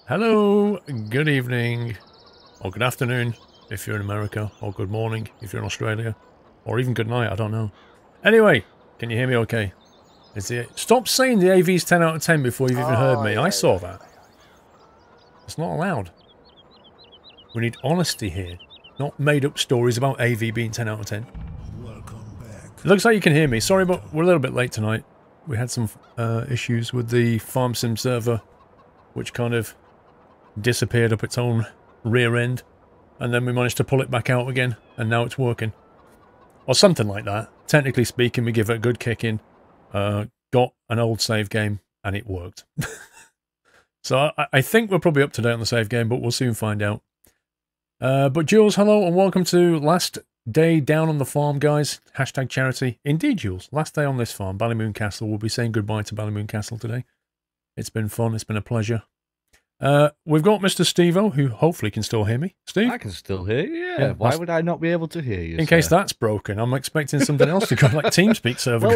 Hello, good evening, or good afternoon if you're in America, or good morning if you're in Australia, or even good night, I don't know. Anyway, can you hear me okay? Stop saying the AV's 10 out of 10 before you've even heard me. I saw that. It's not allowed. We need honesty here, not made up stories about AV being 10 out of 10. Welcome back. It looks like you can hear me. Sorry, but we're a little bit late tonight. We had some issues with the Farm Sim server, which kind of disappeared up its own rear end, and then we managed to pull it back out again, and now it's working. Or something like that. Technically speaking, we give it a good kick in, got an old save game, and it worked. So I think we're probably up to date on the save game, but we'll soon find out. But Jules, hello, and welcome to last day down on the farm, guys. Hashtag charity. Indeed, Jules, last day on this farm, Ballymoon Castle. We'll be saying goodbye to Ballymoon Castle today. It's been fun, it's been a pleasure. We've got Mr. Steve-O, who hopefully can still hear me. Steve? I can still hear you, yeah. Why would I not be able to hear you, In case that's broken, I'm expecting something else to go, like TeamSpeak server.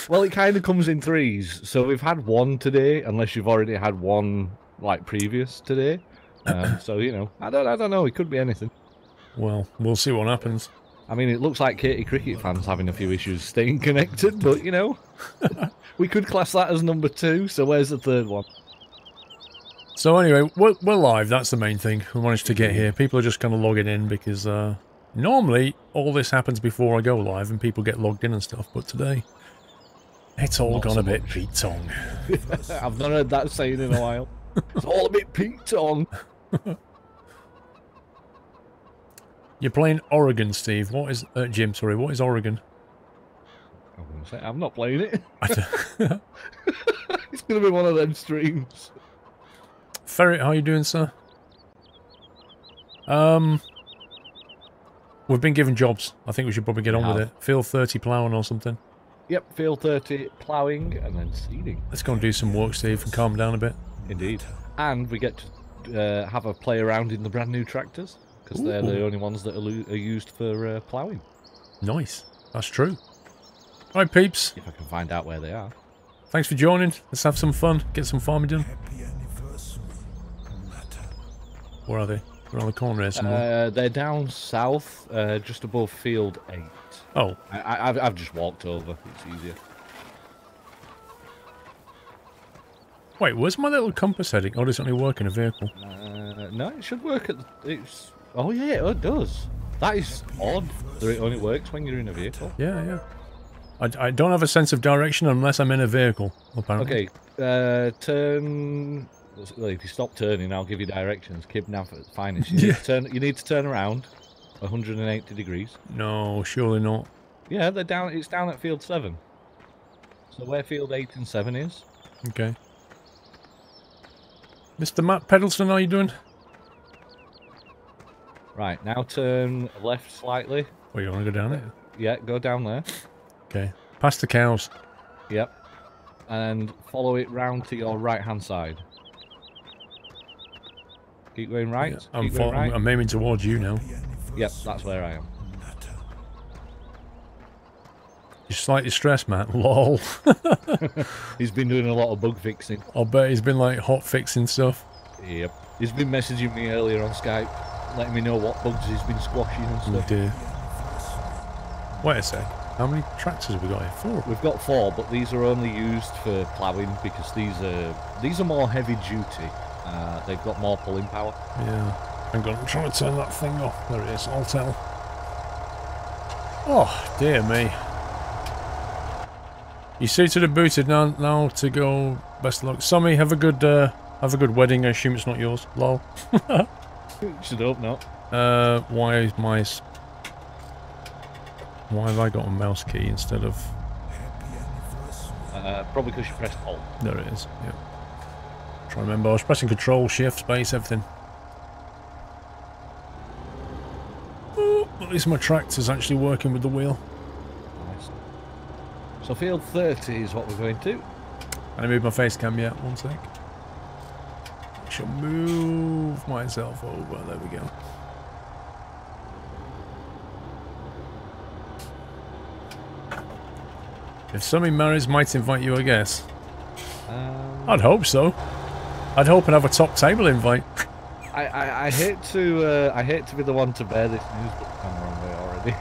Well, it kind of comes in threes. So we've had one today, unless you've already had one, like, previous today. So, you know, I don't know. It could be anything. Well, we'll see what happens. I mean, it looks like Katie Cricket fans having a few issues staying connected, but, you know, we could class that as number 2, so where's the third one? So anyway, we're live, that's the main thing. We managed to get here. People are just kind of logging in because normally all this happens before I go live and people get logged in and stuff, but today it's all gone a bit Pete Tong. I've not heard that saying in a while. It's all a bit Pete Tong. You're playing Oregon, Steve. What is... Jim, sorry, what is Oregon? I'm going to say, I'm not playing it. It's going to be one of them streams. Ferret, how you doing, sir? We've been given jobs. I think we should probably get on with it. Field 30 ploughing or something. Yep, field 30 ploughing and then seeding. Let's go and do some work, Steve, and calm down a bit. Indeed. And we get to have a play around in the brand new tractors, because they're the only ones that are used for ploughing. Nice. That's true. All right, peeps. If I can find out where they are. Thanks for joining. Let's have some fun. Get some farming done. Where are they? They're on the corner here somewhere. They're down south, just above field 8. Oh. I've just walked over. It's easier. Wait, where's my little compass heading? Oh, does it only work in a vehicle? No, it should work at it's. Oh yeah, it does. That is odd. That it only works when you're in a vehicle. Yeah, yeah. I don't have a sense of direction unless I'm in a vehicle, apparently. Okay, turn... Well, if you stop turning, I'll give you directions. Kib nav at its finest. You need to turn around 180 degrees. No, surely not. Yeah, they're down. It's down at field 7. So where field 8 and 7 is. Okay. Mr. Matt Peddleston, how you doing? Right, now turn left slightly. Oh, you want to go down it? Yeah, go down there. Okay. Past the cows. Yep. And follow it round to your right-hand side. Keep going right. Yeah, Keep going right. I'm aiming towards you now. Yep, that's where I am. You're slightly stressed, Matt. Lol. He's been doing a lot of bug fixing. I'll bet he's been like hot fixing stuff. Yep. He's been messaging me earlier on Skype, letting me know what bugs he's been squashing and stuff. Oh dear. Wait a sec. How many tractors have we got here? 4? We've got 4, but these are only used for ploughing because these are more heavy duty. They've got more pulling power. Yeah. Hang on, I'm trying to turn that thing off. There it is. I'll tell. Oh, dear me. You suited and booted now to go. Best of luck. Sammy, have a good wedding. I assume it's not yours. Lol. Should hope not. Why have I got a mouse key instead of... Probably because you pressed Alt. There it is, yep. Try to remember, I was pressing Control, Shift, Space, everything. Oh, at least my tractor's actually working with the wheel. Nice. So field 30 is what we're going to. Can I move my face cam yet? One sec. I shall move myself over. There we go. If somebody marries, might invite you, I guess. I'd hope so. I'd hope I'd have a top table invite. I hate to be the one to bear this news, but we've gone the wrong way already.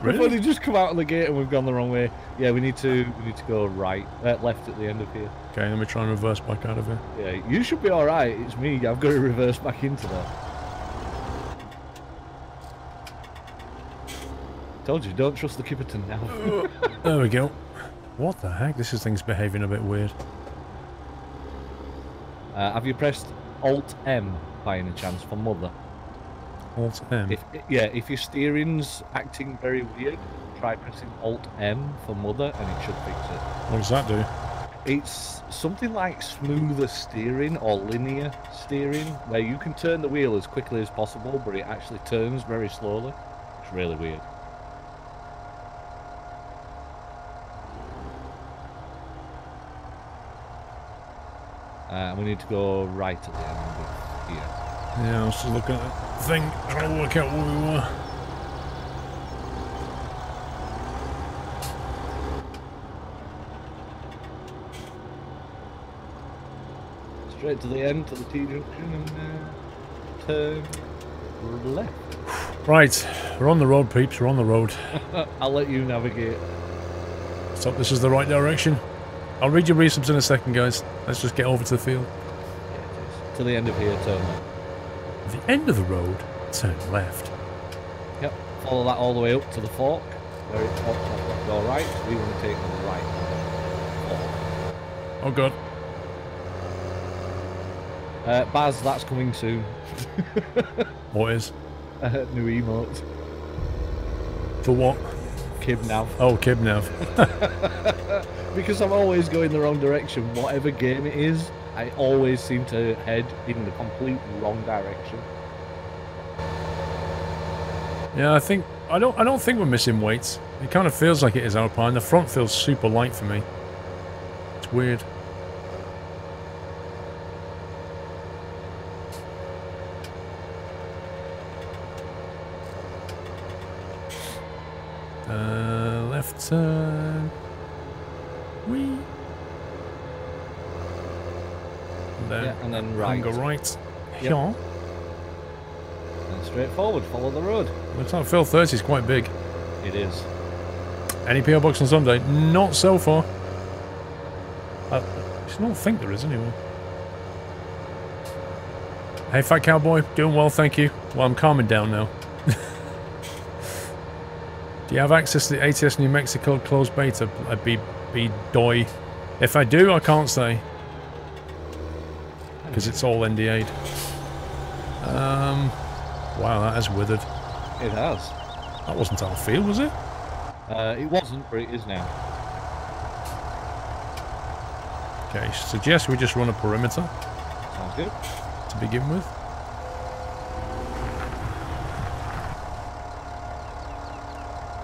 Really? We've only just come out of the gate and we've gone the wrong way. Yeah, we need to go left at the end of here. Okay, let me try and reverse back out of here. Yeah, you should be all right. It's me. I've got to reverse back into there. Told you, don't trust the Kipperton now. There we go. What the heck? This thing's behaving a bit weird. Have you pressed Alt-M by any chance for mother? Alt-M? If your steering's acting very weird, try pressing Alt-M for mother and it should fix it. What does that do? It's something like smoother steering or linear steering, where you can turn the wheel as quickly as possible, but it actually turns very slowly. It's really weird. And we need to go right at the end of here. Yeah, I was just looking at that thing, trying to work out where we were. Straight to the end, to the T-junction, and turn left. Right, we're on the road, peeps, we're on the road. I'll let you navigate. So this is the right direction. I'll read your resubs in a second, guys. Let's just get over to the field. Yeah, it is. To the end of here, turn left. At the end of the road, turn left. Yep, follow that all the way up to the fork, where it forks off left or right. We want to take the right. Oh god. Baz, that's coming soon. What is? New emotes. For what? Kibnav. Oh, Kibnav. Because I'm always going the wrong direction. Whatever game it is, I always seem to head in the complete wrong direction. Yeah, I don't think we're missing weights. It kind of feels like it is Alpine. The front feels super light for me. It's weird. Left turn. Whee. And then right. Go right. Yep. Yeah. And straight forward, follow the road. Looks like Phil 30 is quite big. It is. Any PO box on Sunday? Not so far. I just don't think there is anyway. Hey, Fat Cowboy, doing well, thank you. Well, I'm calming down now. Do you have access to the ATS New Mexico closed beta? I'd be doy. If I do, I can't say. Because it's all NDA'd. Wow, that has withered. It has. That wasn't our field, was it? It wasn't, but it is now. Okay, suggest we just run a perimeter. Sounds good. To begin with.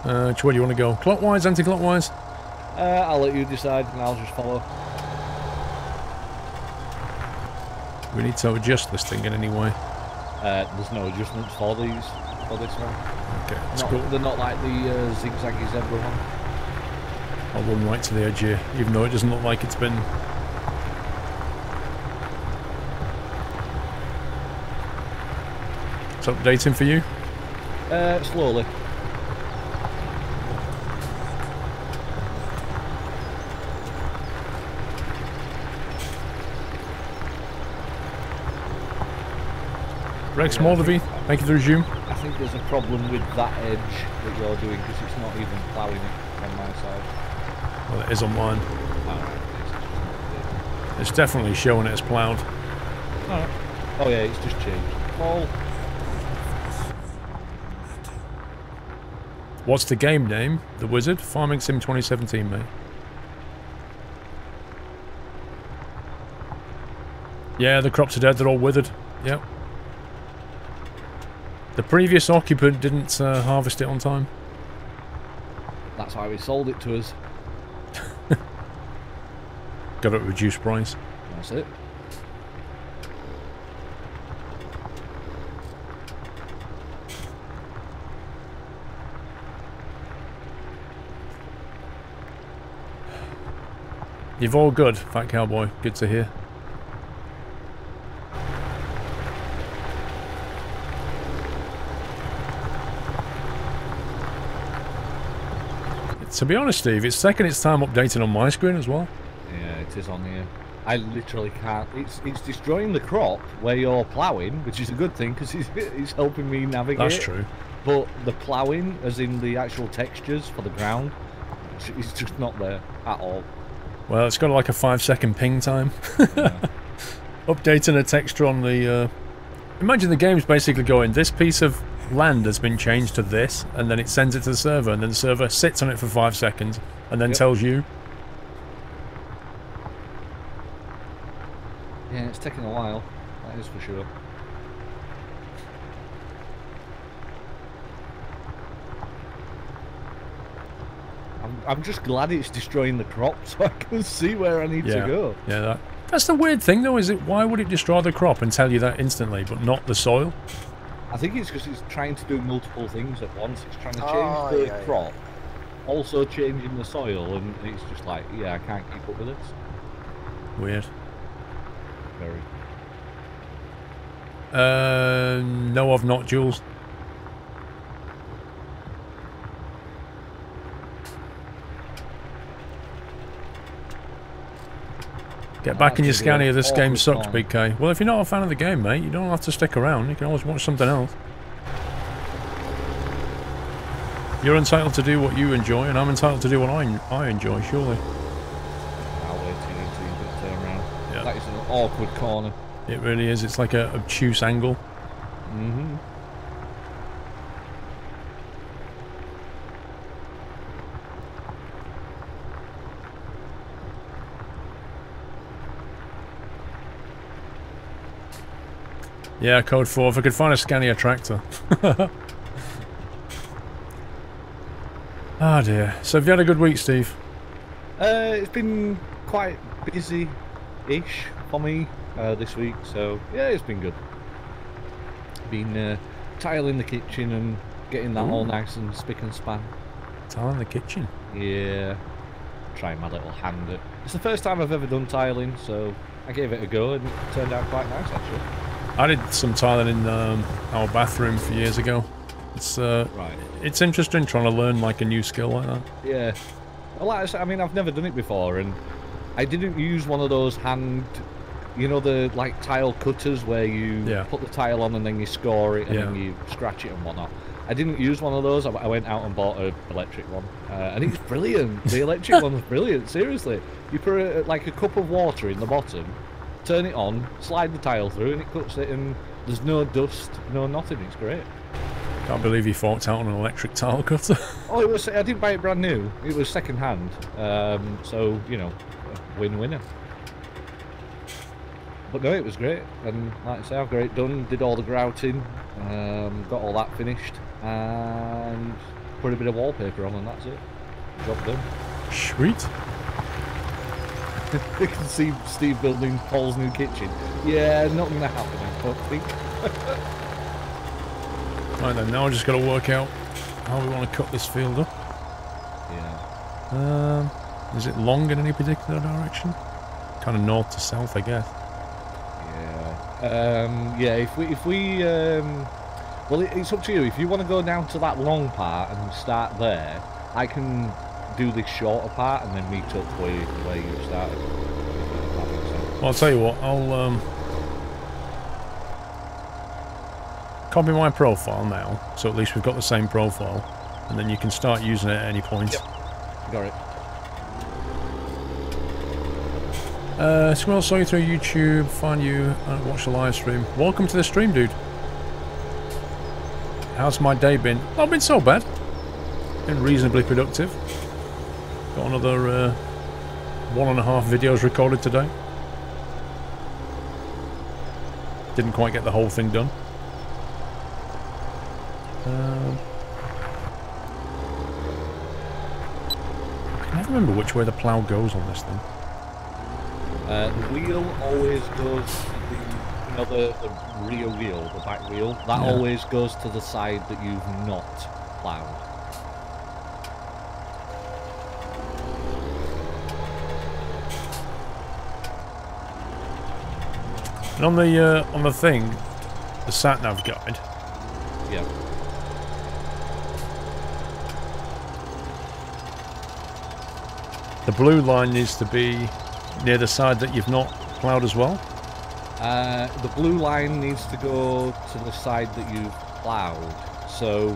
Which way do you want to go? Clockwise, anti-clockwise? I'll let you decide and I'll just follow. We need to adjust this thing in any way. There's no adjustments for this one. Okay, that's cool. They're not like the zigzaggy zebra one. I'll run right to the edge here, even though it doesn't look like it's been... It's updating for you? Slowly. Rex Moldavi, thank you for the resume. I think there's a problem with that edge that you're doing because it's not even ploughing it on my side. Well, it is on mine. Alright, It's definitely showing it as ploughed. Alright. Oh yeah, it's just changed. Ball. What's the game name? The Wizard? Farming Sim 2017, mate. Yeah, the crops are dead, they're all withered. Yep. The previous occupant didn't harvest it on time. That's why we sold it to us. Got it at a reduced price. That's it. You've all good, Fat Cowboy. Good to hear. To be honest, Steve, it's taking its time updating on my screen as well. Yeah, it is on here. I literally can't. It's destroying the crop where you're ploughing, which is a good thing because it's helping me navigate. That's true. But the ploughing, as in the actual textures for the ground, it's just not there at all. Well, it's got like a 5-second ping time. Yeah. Updating a texture on the... Imagine the game's basically going, this piece of land has been changed to this, and then it sends it to the server, and then the server sits on it for 5 seconds, and then tells you. Yeah, it's taking a while, that is for sure. I'm just glad it's destroying the crop so I can see where I need to go. Yeah, that's the weird thing though, is it? Why would it destroy the crop and tell you that instantly, but not the soil? I think it's because it's trying to do multiple things at once. It's trying to change the crop, also changing the soil, and it's just like, yeah, I can't keep up with this. Weird. Very. No, I've not, Jules. Get back in your Scania, this game sucks, Big K. Well, if you're not a fan of the game, mate, you don't have to stick around. You can always watch something else. You're entitled to do what you enjoy, and I'm entitled to do what I enjoy, surely. I'll wait till you turn around. Yeah. That is an awkward corner. It really is. It's like a obtuse angle. Mm-hmm. Yeah, code 4. If I could find a Scania tractor. Ah, dear. So have you had a good week, Steve? It's been quite busy-ish for me this week, so yeah, it's been good. Been tiling the kitchen and getting that all nice and spick and span. Tiling the kitchen? Yeah. Trying my little hand at... It's the first time I've ever done tiling, so I gave it a go and it turned out quite nice, actually. I did some tiling in our bathroom a few years ago. It's right. It's interesting trying to learn like a new skill like that. Yeah. Well, like I said, I mean, I've never done it before, and I didn't use one of those hand, you know, the like tile cutters where you put the tile on and then you score it and then you scratch it and whatnot. I didn't use one of those. I went out and bought an electric one, and it's brilliant. The electric one's brilliant. Seriously, you put like a cup of water in the bottom, turn it on, slide the tile through, and it cuts it, and there's no dust, no nothing. It's great. Can't believe you forked out on an electric tile cutter. Oh, it was. I didn't buy it brand new. It was second hand. So you know, win-winner. But no, it was great, and like I say, I've got it done. Did all the grouting, got all that finished, and put a bit of wallpaper on, and that's it. Job done. Sweet. You can see Steve building Paul's new kitchen. Yeah, not gonna happen, I don't think. Right then, now I just got to work out how we want to cut this field up. Yeah. Is it long in any particular direction? Kind of north to south, I guess. Yeah. Yeah. If we well, it's up to you. If you want to go down to that long part and start there, I can do this shorter part and then meet up where you started. Well, I'll tell you what. I'll copy my profile now, so at least we've got the same profile, and then you can start using it at any point. Yep. Got it. Squirrel saw you through YouTube, find you, watch the live stream. Welcome to the stream, dude. How's my day been? Not been so bad. Been reasonably productive. Got another 1.5 videos recorded today. Didn't quite get the whole thing done. I can never remember which way the plough goes on this thing. The wheel always goes to the rear wheel, the back wheel. That always goes to the side that you've not ploughed. And on the thing, the sat nav guide. Yeah. The blue line needs to be near the side that you've not ploughed as well? The blue line needs to go to the side that you've ploughed. So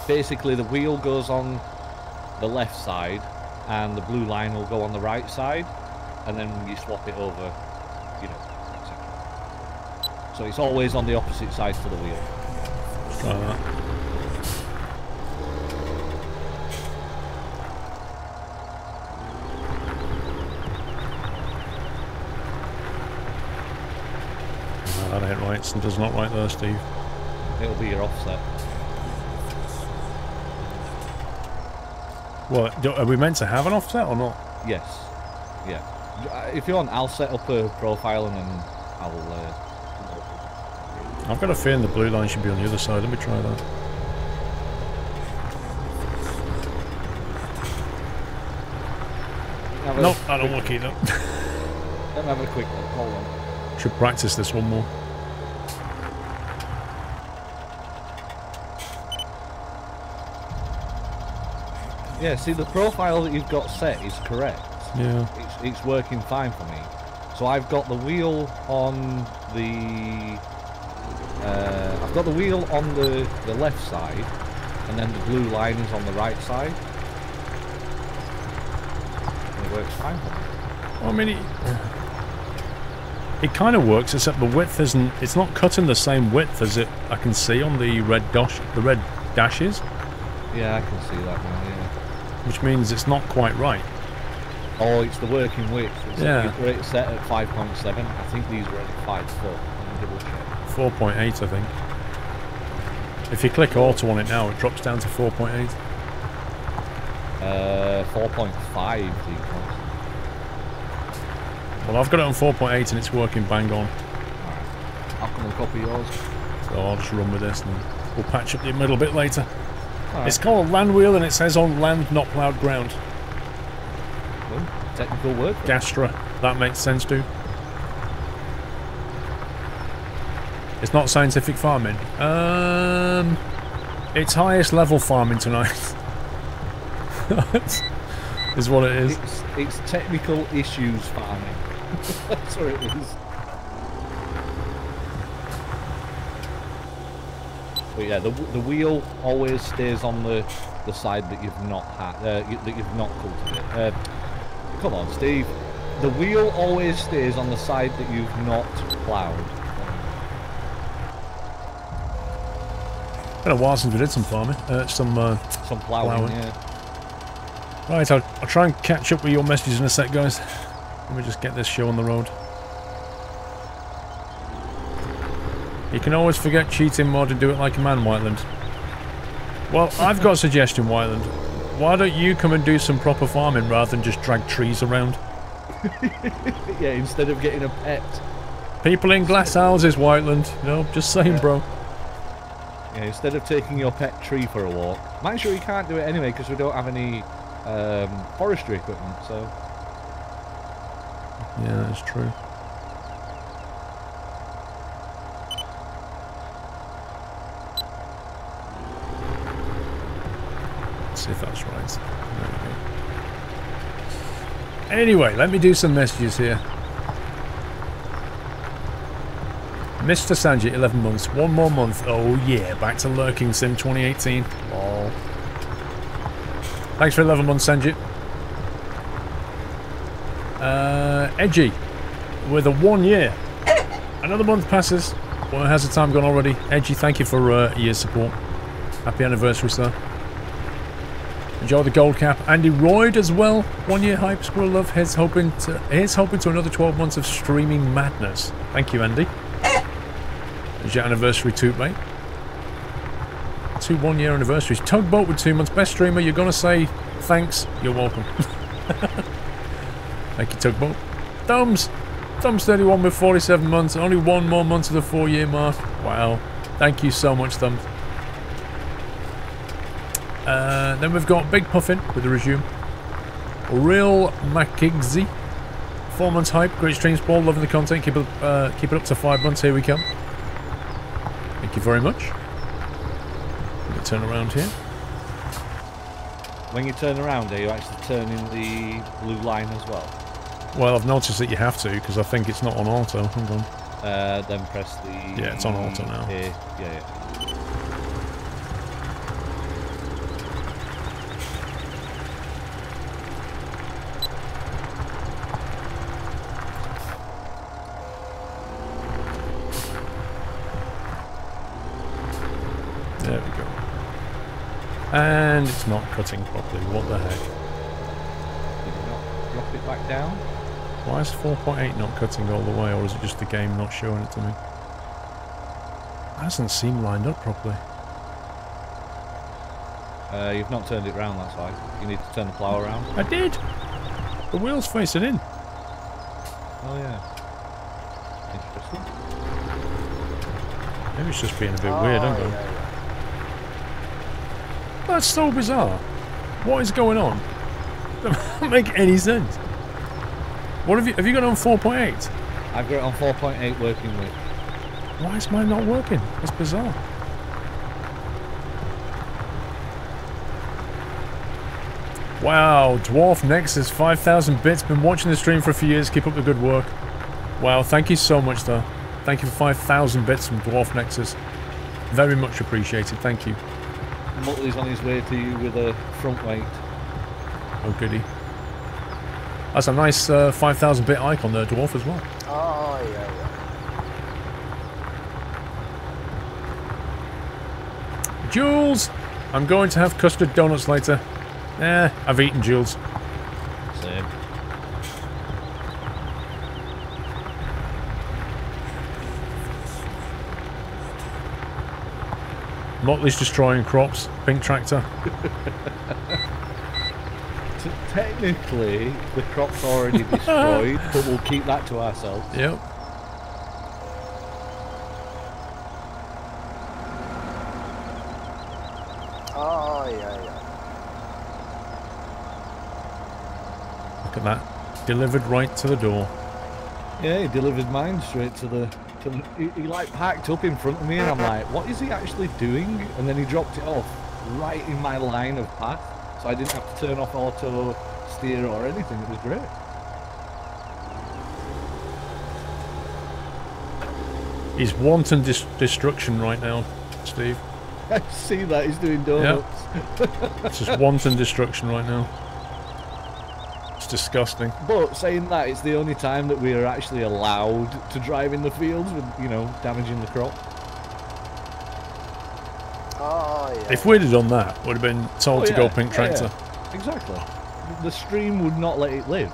basically the wheel goes on the left side and the blue line will go on the right side, and then you swap it over, you know, etc. So it's always on the opposite side to the wheel. Try that. That ain't right. It does not right there, Steve. It'll be your offset. Well, are we meant to have an offset or not? Yes. Yeah. If you want, I'll set up a profile and then I'll... I've got a feeling the blue line should be on the other side. Let me try that. Nope, I don't look either. Let me have a quick look. Hold on. Should practice this one more. Yeah, see, the profile that you've got set is correct. Yeah. It's working fine for me. So I've got the wheel on the... I've got the wheel on the left side, and then the blue line is on the right side. And it works fine for me. Well, I mean, it kind of works, except the width isn't... It's not cutting the same width as I can see on the red dashes. Yeah, I can see that now, yeah. Which means it's not quite right. Oh, it's the working width. It's set at 5.7. I think these were at 5 foot. Let me double check. 4.8, I think. If you click auto on it now, it drops down to 4.8. 4.5 these ones. Well, I've got it on 4.8 and it's working bang on. Alright. I'll come and copy yours. So I'll just run with this and we'll patch up the middle bit later. Right. It's called a land wheel and it says on land, not ploughed ground. Well, technical word. Gastra. That makes sense, dude. It's not scientific farming. It's highest level farming tonight. Is what it is. It's technical issues farming. That's what it is. But yeah, the wheel always stays on the side that you've not had, that you've not cultivated. Come on, Steve. The wheel always stays on the side that you've not ploughed. Been a while since we did some farming. Some ploughing, yeah. Right, I'll try and catch up with your messages in a sec, guys. Let me just get this show on the road. You can always forget cheating mod and do it like a man, Whiteland. Well, I've got a suggestion, Whiteland. Why don't you come and do some proper farming rather than just drag trees around? Yeah, instead of getting a pet. People in glass houses, Whiteland. No, just saying, bro. Yeah, instead of taking your pet tree for a walk. Mind sure you can't do it anyway because we don't have any forestry equipment, so... Yeah, that's true. Let's see if that's right. There we go. Anyway, let me do some messages here. Mr. Sanjit, 11 months. One more month. Oh yeah, back to Lurking Sim 2018. Lol. Thanks for 11 months, Sanjit. Edgy, with a 1 year. Another month passes. Well, how's the time gone already? Edgy, thank you for a year's support. Happy anniversary, sir. Enjoy the gold cap. Andy Royd as well. 1 year hype. Squirrel Love. Here's hoping to another 12 months of streaming madness. Thank you, Andy. There's your anniversary toot, mate. 2 1 year anniversaries. Tugboat with 2 months. Best streamer. You're gonna say thanks. You're welcome. Thank you, Tugboat. Thumbs 31 with 47 months. Only 1 more month to the 4 year mark. Wow. Thank you so much, Thumbs. Then we've got Big Puffin with the resume. Real Makigsy. 4 months hype. Great streams, Paul. Loving the content. Keep it up to 5 months. Here we come. Thank you very much. Let me turn around here. When you turn around, are you actually turning the blue line as well? Well, I've noticed that you have to, because I think it's not on auto. Hang on. Then press the... Yeah, it's on auto now. Yeah. There we go. And it's not cutting properly. What the heck? Did you not drop it back down? Why is 4.8 not cutting all the way, or is it just the game not showing it to me? That doesn't seem lined up properly. You've not turned it round, that's why. You need to turn the plough around. I did! The wheel's facing in. Oh yeah. Interesting. Maybe it's just being a bit weird, I don't know. That's so bizarre. What is going on? That doesn't make any sense. What have you got on 4.8? I've got it on 4.8 working with. Why is mine not working? That's bizarre. Wow, Dwarf Nexus, 5,000 bits. Been watching the stream for a few years. Keep up the good work. Wow, thank you so much, though. Thank you for 5,000 bits from Dwarf Nexus. Very much appreciated. Thank you. Muttley's on his way to you with a front weight. Oh, goody. That's a nice 5,000 bit icon there, Dwarf, as well. Oh, yeah. Jules! I'm going to have custard donuts later. I've eaten Jules. Same. Motley's destroying crops. Pink tractor. Technically, the crop's already destroyed, but we'll keep that to ourselves. Yep. Oh, yeah. Look at that. Delivered right to the door. Yeah, he delivered mine straight to the... he like parked up in front of me and I'm like, what is he actually doing? And then he dropped it off right in my line of path. So I didn't have to turn off auto steer or anything. It was great. He's wanton destruction right now, Steve. I see that. He's doing donuts. Yep. It's just wanton destruction right now. It's disgusting. But saying that, it's the only time that we are actually allowed to drive in the fields with, you know, damaging the crop. Oh, yeah. If we'd have done that, would have been told to go pink tractor. Yeah. Exactly. The stream would not let it live.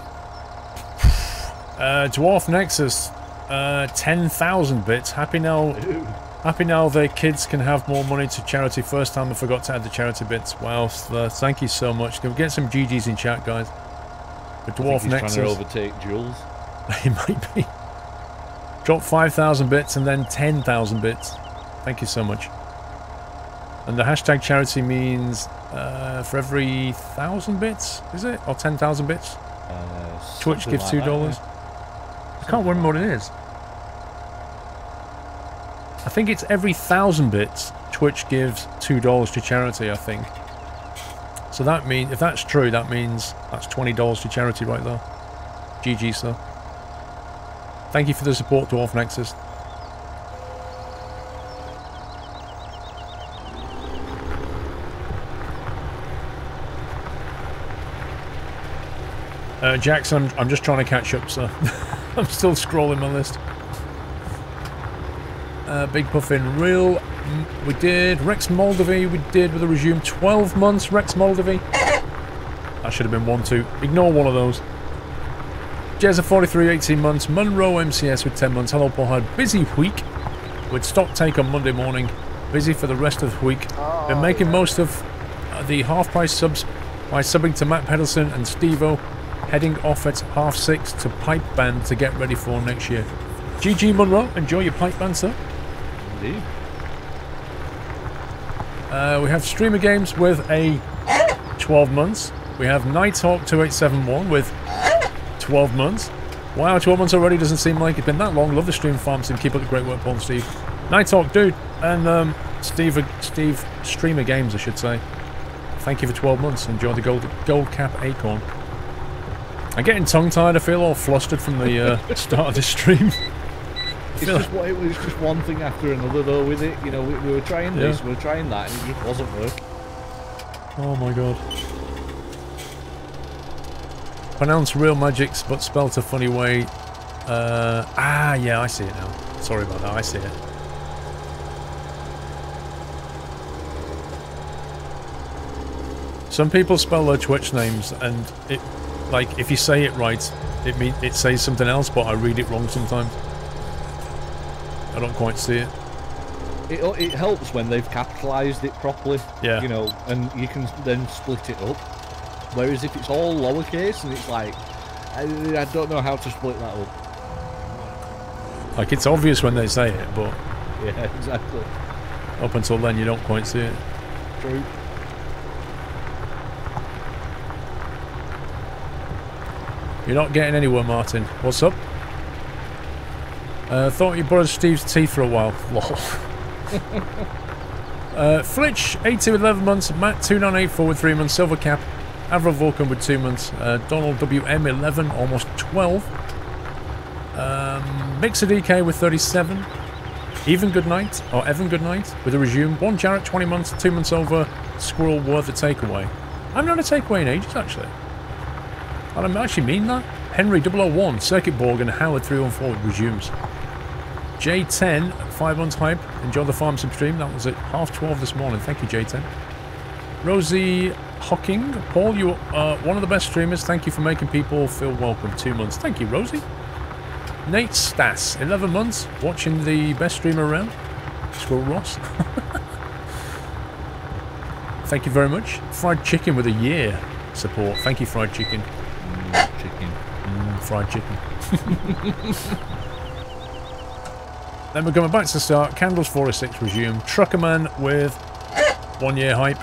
Dwarf Nexus, 10,000 bits. Happy now. Ew. Happy now their kids can have more money to charity. First time I forgot to add the charity bits. Wow, thank you so much. Can we get some GGs in chat, guys? The Dwarf Nexus. Trying to overtake Jules. He might be. Drop 5,000 bits and then 10,000 bits. Thank you so much. And the hashtag charity means for every 1,000 bits, is it? Or 10,000 bits? Twitch gives $2. Yeah. I can't remember what it is. I think it's every 1,000 bits, Twitch gives $2 to charity, I think. So that means, if that's true, that means that's $20 to charity right there. GG, sir. Thank you for the support, Dwarf Nexus. Jackson, I'm just trying to catch up, sir. I'm still scrolling my list. Big Puffin, Real, we did. Rex Moldavie, we did with a resume. 12 months, Rex Moldavie. That should have been 1, 2. Ignore one of those. Jezza 43, 18 months. Monroe MCS with 10 months. Hello, Paul. Had busy week with stock take on Monday morning. Busy for the rest of the week. Been making most of the half-price subs by subbing to Matt Peddleson and Steve-O. Heading off at 6:30 to Pipe Band to get ready for next year. GG Monroe, enjoy your Pipe Band, sir. Indeed. We have Streamer Games with a 12 months. We have Nighthawk 2871 with 12 months. Wow, 12 months already, doesn't seem like it's been that long. Love the stream farms and keep up the great work, Paul and Steve. Nighthawk, dude, and Steve Streamer Games, I should say. Thank you for 12 months. Enjoy the gold cap acorn. I'm getting tongue-tied. I feel all flustered from the start of this stream. It was just one thing after another, though, with it. You know, we were trying this, we were trying that, and it just wasn't working. Oh my god. Pronounce real magics, but spelt a funny way. Yeah, I see it now. Sorry about that, I see it. Some people spell their Twitch names, and it, like, if you say it right, it says something else, but I read it wrong sometimes. I don't quite see it. It helps when they've capitalised it properly. Yeah. You know, and you can then split it up. Whereas if it's all lowercase and it's like, I don't know how to split that up. Like, it's obvious when they say it, but... Yeah, exactly. Up until then, you don't quite see it. True. You're not getting anywhere, Martin. What's up? Thought you borrowed Steve's teeth for a while. Lol. Flitch, 8 to 11 months. Matt, 2984 with 3 months. Silver Cap. Avril Vulcan with 2 months. Donald WM, 11, almost 12. Mixer DK with 37. Evan Goodnight, or Evan Goodnight, with a resume. 1 Jarrett, 20 months. 2 months over. Squirrel worth a takeaway. I'm not a takeaway in ages, actually. I don't actually mean that. Henry 001, Circuit Borg, and Howard 314 with resumes. J10, 5 months hype. Enjoy the farm sub stream. That was at 12:30 this morning. Thank you, J10. Rosie Hocking, Paul, you are one of the best streamers. Thank you for making people feel welcome. 2 months. Thank you, Rosie. Nate Stas, 11 months. Watching the best streamer around. Squirrel Ross. Thank you very much. Fried Chicken with a year support. Thank you, Fried Chicken. Chicken. Fried chicken. Then we're going back to the start. Candles 406 resume. Truckerman with 1 year hype.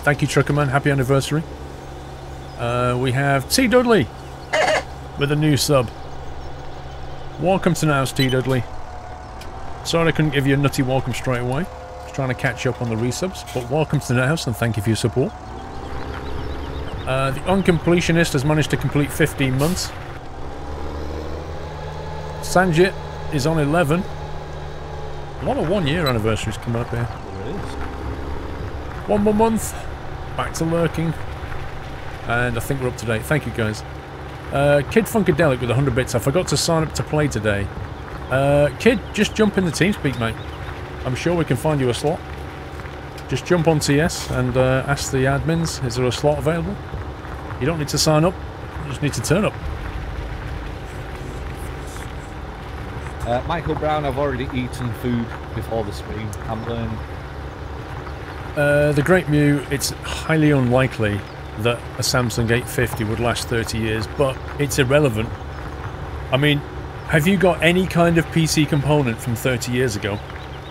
Thank you, Truckerman. Happy anniversary. We have T Dudley with a new sub. Welcome to Nows, T Dudley. Sorry I couldn't give you a nutty welcome straight away. I was trying to catch you up on the resubs, but welcome to Nows and thank you for your support. The Uncompletionist has managed to complete 15 months. Sanjit is on 11. A lot of 1 year anniversaries coming up here. There is. 1 more month. Back to lurking. And I think we're up to date. Thank you, guys. Kid Funkadelic with 100 bits. I forgot to sign up to play today. Kid, just jump in the TeamSpeak, mate. I'm sure we can find you a slot. Just jump on TS and ask the admins, is there a slot available? You don't need to sign up, you just need to turn up. Michael Brown, I've already eaten food before the stream. I'm learning. The Great Mew, it's highly unlikely that a Samsung 850 would last 30 years, but it's irrelevant. I mean, have you got any kind of PC component from 30 years ago?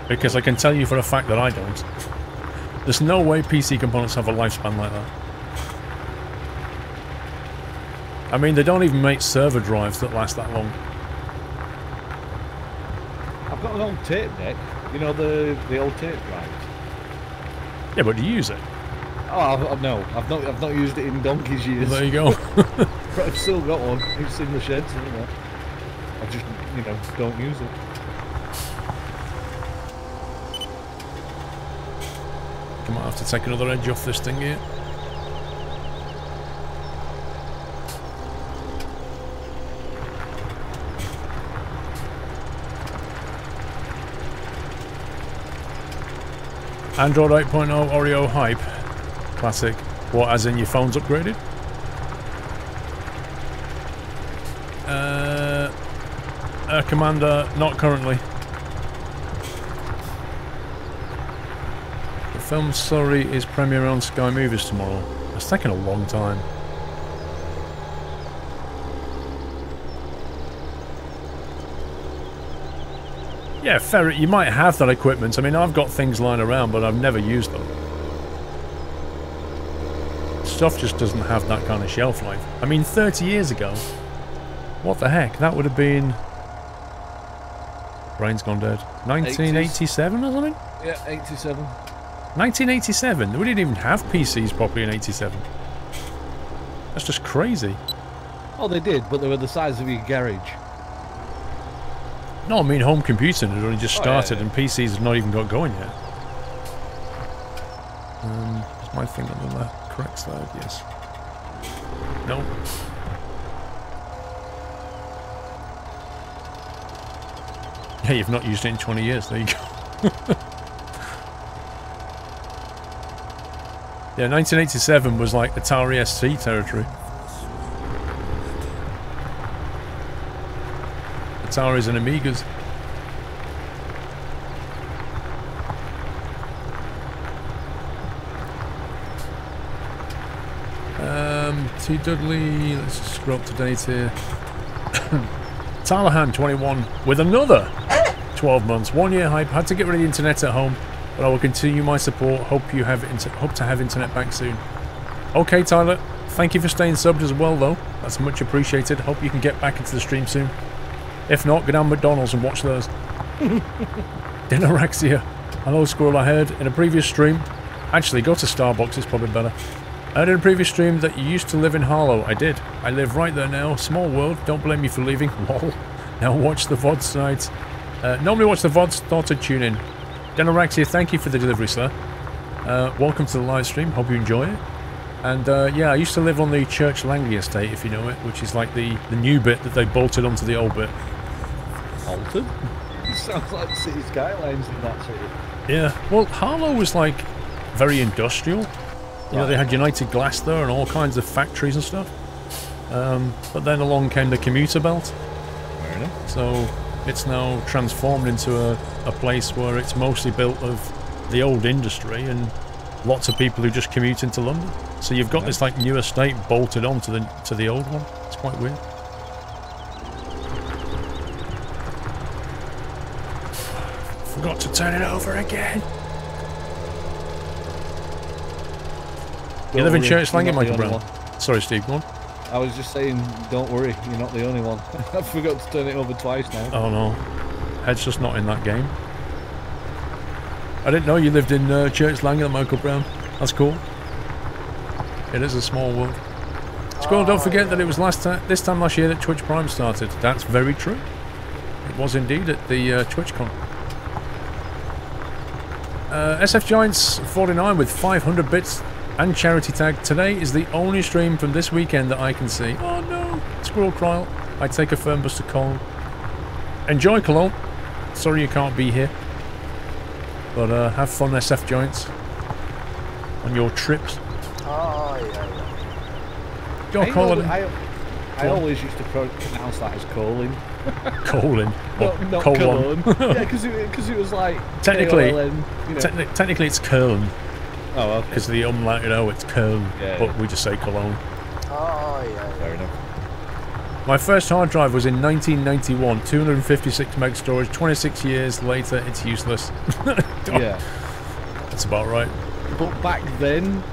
Because I can tell you for a fact that I don't. There's no way PC components have a lifespan like that. I mean, they don't even make server drives that last that long. I've got an old tape deck. You know, the old tape drives. Yeah, but do you use it? Oh, no. I've not used it in donkey's years. Well, there you go. But I've still got one. It's in the shed somewhere. I just, you know, don't use it. I might have to take another edge off this thing here. Android 8.0 Oreo hype. Classic. What, as in your phone's upgraded? Commander, not currently. The film story is premiere on Sky Movies tomorrow. It's taken a long time. Yeah, Ferret, you might have that equipment. I mean, I've got things lying around, but I've never used them. Stuff just doesn't have that kind of shelf life. I mean, 30 years ago, what the heck? That would have been... Brain's gone dead. 1987 or something? Yeah, 87. 1987? We didn't even have PCs properly in 87. That's just crazy. Oh, they did, but they were the size of your garage. No, I mean home computing had only just started and PCs had not even got going yet. Is my thing on the correct side? Yes. No. Yeah, you've not used it in 20 years. There you go. Yeah, 1987 was like Atari ST territory. Ataris and Amigas. T. Dudley, let's just scroll up to date here. Talahan, 21, with another 12 months. 1 year hype. Had to get rid of the internet at home, but I will continue my support. Hope to have internet back soon. Okay, Tyler. Thank you for staying subbed as well, though. That's much appreciated. Hope you can get back into the stream soon. If not, go down McDonald's and watch those. Dinorexia. Hello, Squirrel. I heard in a previous stream. Actually, go to Starbucks. It's probably better. I heard in a previous stream that you used to live in Harlow. I did. I live right there now. Small world. Don't blame me for leaving. Lol. Now watch the VODs tonight. Normally watch the VODs. Thought to tune in. Dinorexia, thank you for the delivery, sir. Welcome to the live stream. Hope you enjoy it. And yeah, I used to live on the Church Langley estate, if you know it, which is like the new bit that they bolted onto the old bit. Bolted? It sounds like City Skylines in that city. Yeah. Well, Harlow was like very industrial. You know, they had United Glass there and all kinds of factories and stuff. But then along came the commuter belt. Fair enough. So it's now transformed into a place where it's mostly built of the old industry and lots of people who just commute into London. So you've got this like new estate bolted on to the old one. It's quite weird. Forgot to turn it over again. You live in Church Langley, Michael Brown? Sorry, Steve, go on. I was just saying, don't worry, you're not the only one. I forgot to turn it over twice now. Oh no. Head's just not in that game. I didn't know you lived in Church Langley, Michael Brown. That's cool. It is a small world. Squirrel, don't forget that it was this time last year that Twitch Prime started. That's very true. It was indeed at the TwitchCon. SF Giants 49 with 500 bits and charity tag. Today is the only stream from this weekend that I can see. Oh no, Squirrel Cryle. I take a firm bus to Cologne. Enjoy Cologne. Sorry you can't be here. But have fun, SF Giants. On your trips. Oh, yeah. Go Colin. I always used to pronounce that as Colin. Colin. Not Colon. yeah, because it was like technically, K-O-L-N, you know. Technically it's Köln. Oh, okay. Because the umlaut, you know, it's Köln, yeah, but we just say Cologne. Oh, yeah. Fair enough. My first hard drive was in 1991, 256 meg storage. 26 years later, it's useless. Yeah, that's about right. But back then,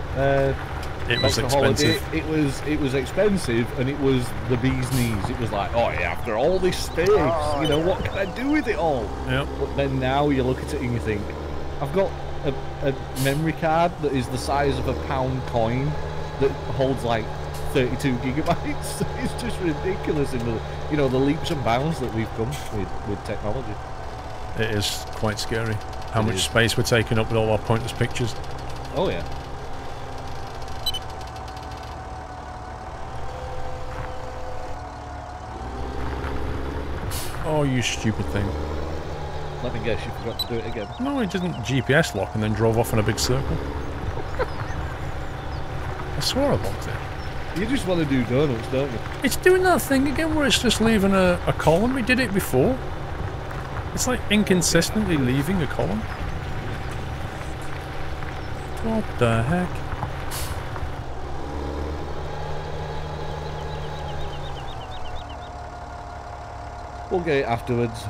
it was expensive. Holiday, it was expensive, and it was the bee's knees. It was like, oh yeah, after all this space, you know, what can I do with it all? Yep. But then now you look at it and you think, I've got a memory card that is the size of a £1 coin that holds like 32 gigabytes. It's just ridiculous in the leaps and bounds that we've come with technology. It is quite scary how much space we're taking up with all our pointless pictures. Oh yeah. Oh, you stupid thing. Let me guess, you forgot to do it again. No, it didn't GPS lock and then drove off in a big circle. I swore I locked it. You just want to do donuts, don't you? It's doing that thing again where it's just leaving a column. We did it before. It's like inconsistently leaving a column. What the heck? We'll get it afterwards.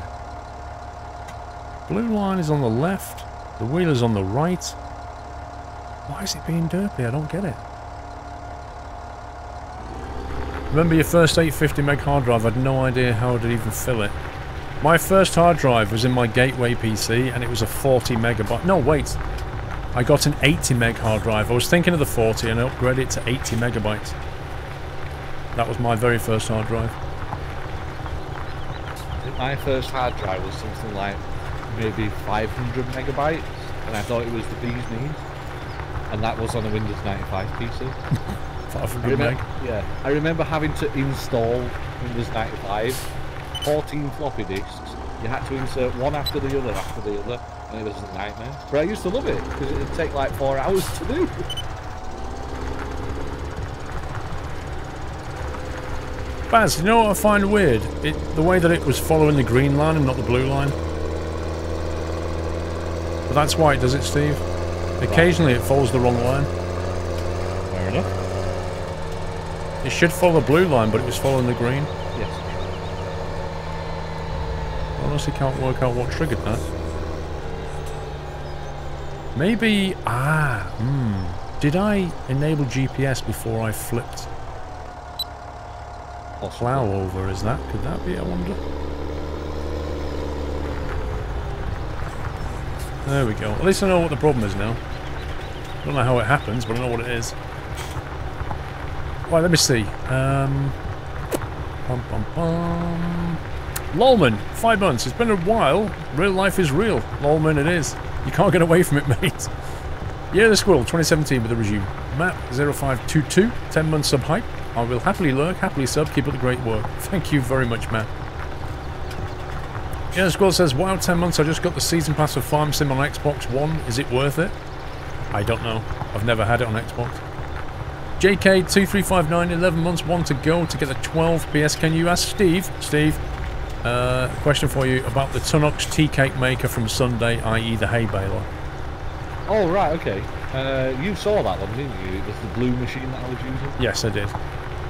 Blue line is on the left. The wheel is on the right. Why is it being derpy? I don't get it. Remember your first 850 meg hard drive? I had no idea how I'd even fill it. My first hard drive was in my Gateway PC and it was a 40 megabyte. No, wait. I got an 80 meg hard drive. I was thinking of the 40 and I upgraded it to 80 megabytes. That was my very first hard drive. My first hard drive was something like maybe 500 megabytes, and I thought it was the bee's knees. And that was on a Windows 95 PC. 500 meg? Yeah. I remember having to install Windows 95, 14 floppy disks. You had to insert one after the other, and it was a nightmare. But I used to love it, because it would take like 4 hours to do. Baz, you know what I find weird? The way that it was following the green line and not the blue line. But that's why it does it, Steve. Occasionally it follows the wrong line. Fair enough. It should follow the blue line, but it was following the green. Yes. I honestly can't work out what triggered that. Maybe... Did I enable GPS before I flipped plow over? Is that... Could that be, I wonder? There we go. At least I know what the problem is now. I don't know how it happens, but I know what it is. Right, let me see. Lolman, 5 months. It's been a while. Real life is real. Lolman, it is. You can't get away from it, mate. Yeah, the Squirrel, 2017 with the resume. Matt 0522, 10 months sub hype. I will happily lurk, happily sub. Keep up the great work. Thank you very much, Matt. Yeah, the Squirrel says, wow, 10 months. I just got the season pass for Farm Sim on Xbox One. Is it worth it? I don't know. I've never had it on Xbox. JK2359, 11 months, 1 to go to get the 12 PS. Can you ask Steve? Steve, question for you about the Tunox tea cake maker from Sunday, i.e. the hay baler. Oh, right, okay. You saw that one, didn't you? It was the blue machine that I was using? Yes, I did.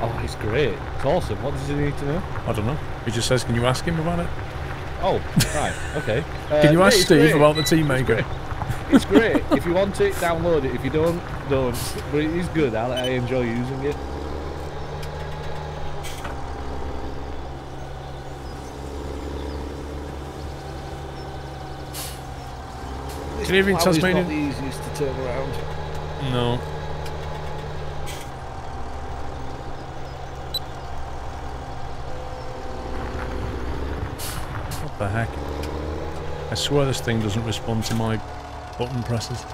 Oh, it's great. It's awesome. What does he need to know? I don't know. He just says, can you ask him about it? Oh, right, okay. Can you ask Steve about the tea maker? It's great. If you want it, download it. If you don't, don't. But it is good. I enjoy using it. Can you even Tasmania? It's not the easiest to turn around. No. What the heck? I swear this thing doesn't respond to my button presses.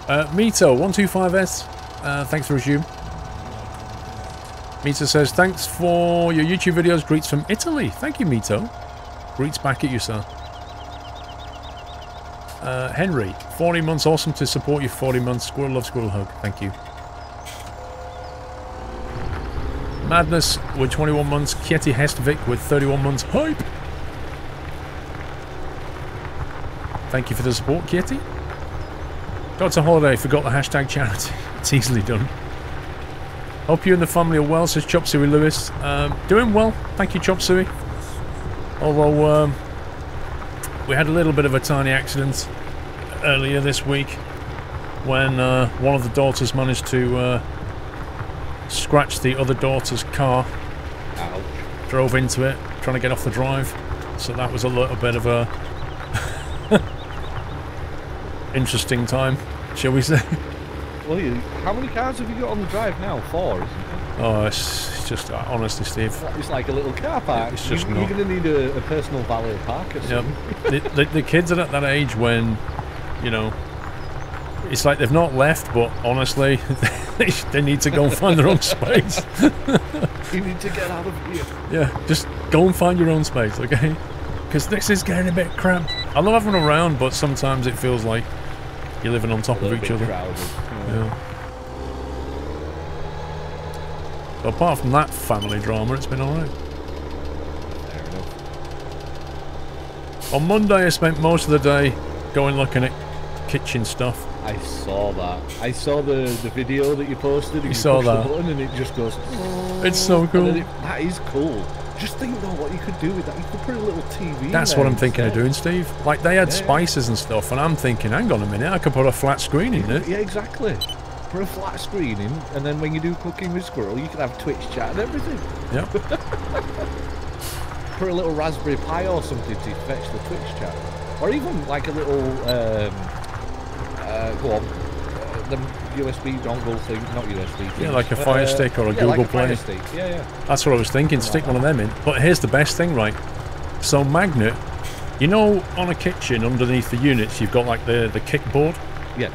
Mito125S, thanks for resume. Mito says, thanks for your YouTube videos. Greets from Italy. Thank you, Mito. Greets back at you, sir. Henry, 40 months. Awesome to support you. 40 months. Squirrel love, squirrel hug. Thank you. Madness with 21 months. Kieti Hestvik with 31 months. Hype! Thank you for the support, Kitty. Got to holiday, forgot the hashtag charity. It's easily done. Hope you and the family are well, says Chop Suey Lewis. Doing well, thank you, Chop Suey. Although, we had a little bit of a tiny accident earlier this week when one of the daughters managed to scratch the other daughter's car. Ouch. Drove into it, trying to get off the drive. So that was a little bit of a interesting time, shall we say. Well, how many cars have you got on the drive now? 4, isn't it? Oh, it's just, honestly, Steve. It's like a little car park. It's just you're going to need a personal valet park or something. Yep. the kids are at that age when, you know, it's like they've not left, but honestly, they need to go and find their own space. You need to get out of here. Yeah, just go and find your own space, okay? Because this is getting a bit cramped. I love having them around, but sometimes it feels like you're living on top of each other. Crowded. Yeah. So apart from that family drama, it's been alright. Fair enough. On Monday, I spent most of the day going looking at kitchen stuff. I saw that. I saw the video that you posted. You saw that? The button and it just goes. It's so cool. That is cool. Just think though what you could do with that. You could put a little TV. That's what I'm thinking of doing, Steve. Like they had spices and stuff, and I'm thinking, hang on a minute, I could put a flat screen in it. Yeah, exactly. Put a flat screen in, and then when you do cooking with Squirrel, you can have Twitch chat and everything. Yeah. Put a little Raspberry Pi or something to fetch the Twitch chat, or even like a little Go on. The USB dongle thing, not USB. Yeah, like a Fire Stick or a Google like a Play. Fire Stick. Yeah. That's what I was thinking. Stick one of them in. But here's the best thing, right? So magnet, you know, on a kitchen underneath the units, you've got like the kickboard. Yes.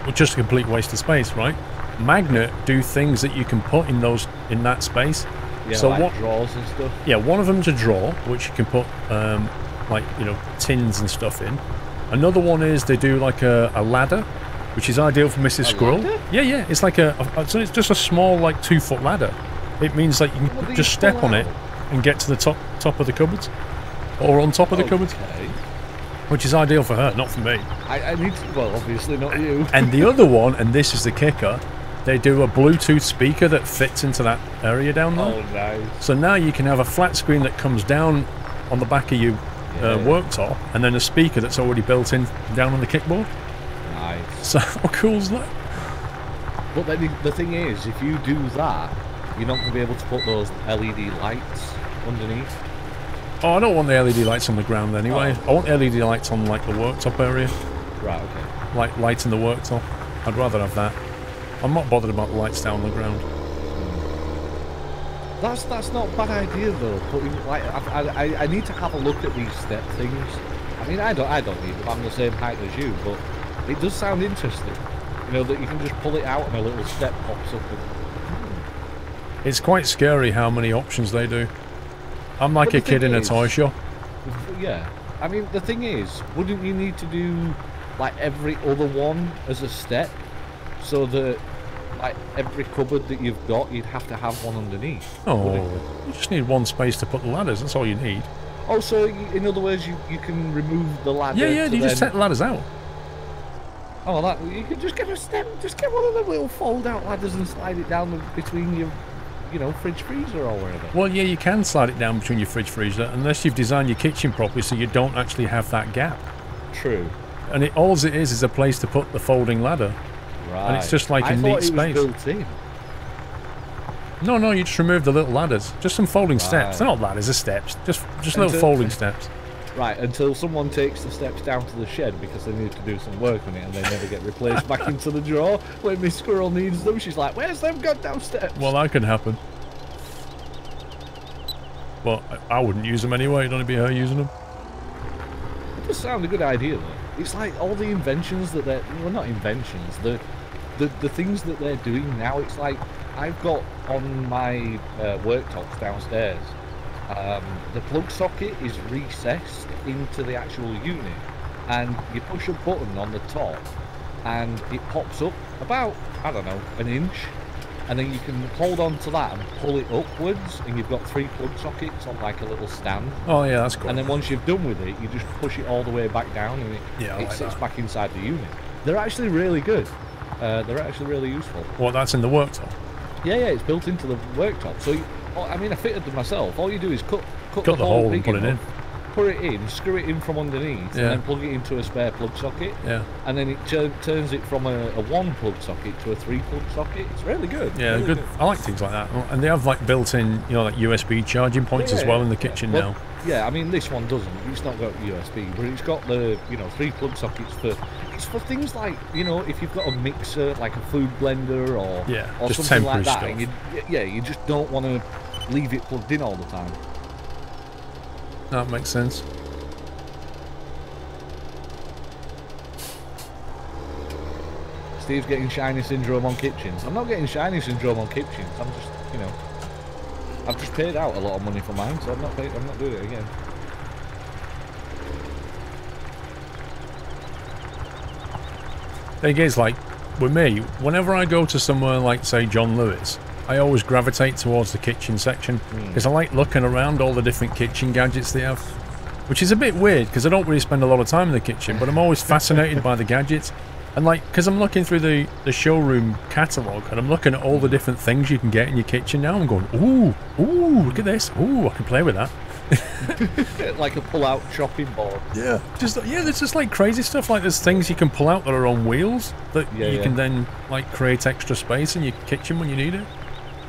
Well, just a complete waste of space, right? Magnet do things that you can put in that space. Yeah, so like what drawers and stuff. Yeah, one of them's a drawer, which you can put like, you know, tins and stuff in. Another one is they do like a ladder, which is ideal for Mrs. Squirrel. Ladder? Yeah, it's like so it's just a small like 2-foot ladder. It means like you can just step on it and get to the top of the cupboards, or on top of the cupboards, which is ideal for her, not for me. I need to, well, obviously not you. And the other one, and this is the kicker, they do a Bluetooth speaker that fits into that area down there. Oh, nice. So now you can have a flat screen that comes down on the back of your worktop, and then a speaker that's already built in down on the kickboard. Nice. So how cool is that? But then the thing is, if you do that, you're not going to be able to put those LED lights underneath. Oh, I don't want the LED lights on the ground anyway. I want LED lights on like the worktop area. Right, okay. Like lighting the worktop. I'd rather have that. I'm not bothered about the lights down on the ground. That's not a bad idea though. Putting like I need to have a look at these step things. I mean, I don't need them. I'm the same height as you, but it does sound interesting. You know, that you can just pull it out and a little step pops up. It's quite scary how many options they do. I'm like a kid in a toy shop. Yeah. I mean, the thing is, wouldn't you need to do like every other one as a step, so that like every cupboard that you've got, you'd have to have one underneath? Oh, you just need one space to put the ladders. That's all you need. Oh, so in other words, you can remove the ladder. Yeah, you just set the ladders out. Oh, that you could just get a step, just get one of the little fold-out ladders and slide it down between your, you know, fridge freezer or wherever. Well, yeah, you can slide it down between your fridge freezer unless you've designed your kitchen properly so you don't actually have that gap. True. And all it is a place to put the folding ladder. Right. And it's just like a neat space. Built in. No, you just remove the little ladders. Just some folding steps. They're not ladders, they're steps. Just little folding steps. Right, until someone takes the steps down to the shed because they need to do some work on it and they never get replaced back into the drawer. When Miss Squirrel needs them, she's like, where's them goddamn steps? Well, that could happen. Well, I wouldn't use them anyway. It'd only be her using them. It does sound a good idea, though. It's like all the inventions that they're... Well, not inventions. The things that they're doing now, it's like I've got on my worktops downstairs, the plug socket is recessed into the actual unit, and you push a button on the top and it pops up about, I don't know, an inch, and then you can hold on to that and pull it upwards, and you've got 3 plug sockets on like a little stand. Oh yeah, that's cool. And then once you've done with it, you just push it all the way back down, and it sits back inside the unit. They're actually really good. They're actually really useful. What, that's in the worktop? Yeah, it's built into the worktop. So, I mean, I fitted them myself. All you do is cut the hole and put it in. Put it in, screw it in from underneath, and then plug it into a spare plug socket. Yeah. And then it turns it from a 1 plug socket to a 3 plug socket. It's really good. Yeah, really good. I like things like that. And they have like built-in, you know, like USB charging points as well in the kitchen now. Yeah, I mean, this one doesn't. It's not got USB, but it's got the, 3 plug sockets for... It's for things like, if you've got a mixer, like a food blender or something like that. And you just don't want to leave it plugged in all the time. That makes sense. Steve's getting shiny syndrome on kitchens. I'm not getting shiny syndrome on kitchens. I'm just, I've just paid out a lot of money for mine, so I'm not doing it again. Thing is, like, with me, whenever I go to somewhere like, say, John Lewis, I always gravitate towards the kitchen section, because I like looking around all the different kitchen gadgets they have. Which is a bit weird, because I don't really spend a lot of time in the kitchen, but I'm always fascinated by the gadgets. And like, because I'm looking through the showroom catalogue, and I'm looking at all the different things you can get in your kitchen now, I'm going, ooh, look at this, ooh, I can play with that. Like a pull-out chopping board. Yeah. There's just like crazy stuff, like there's things you can pull out that are on wheels, that you can then like create extra space in your kitchen when you need it.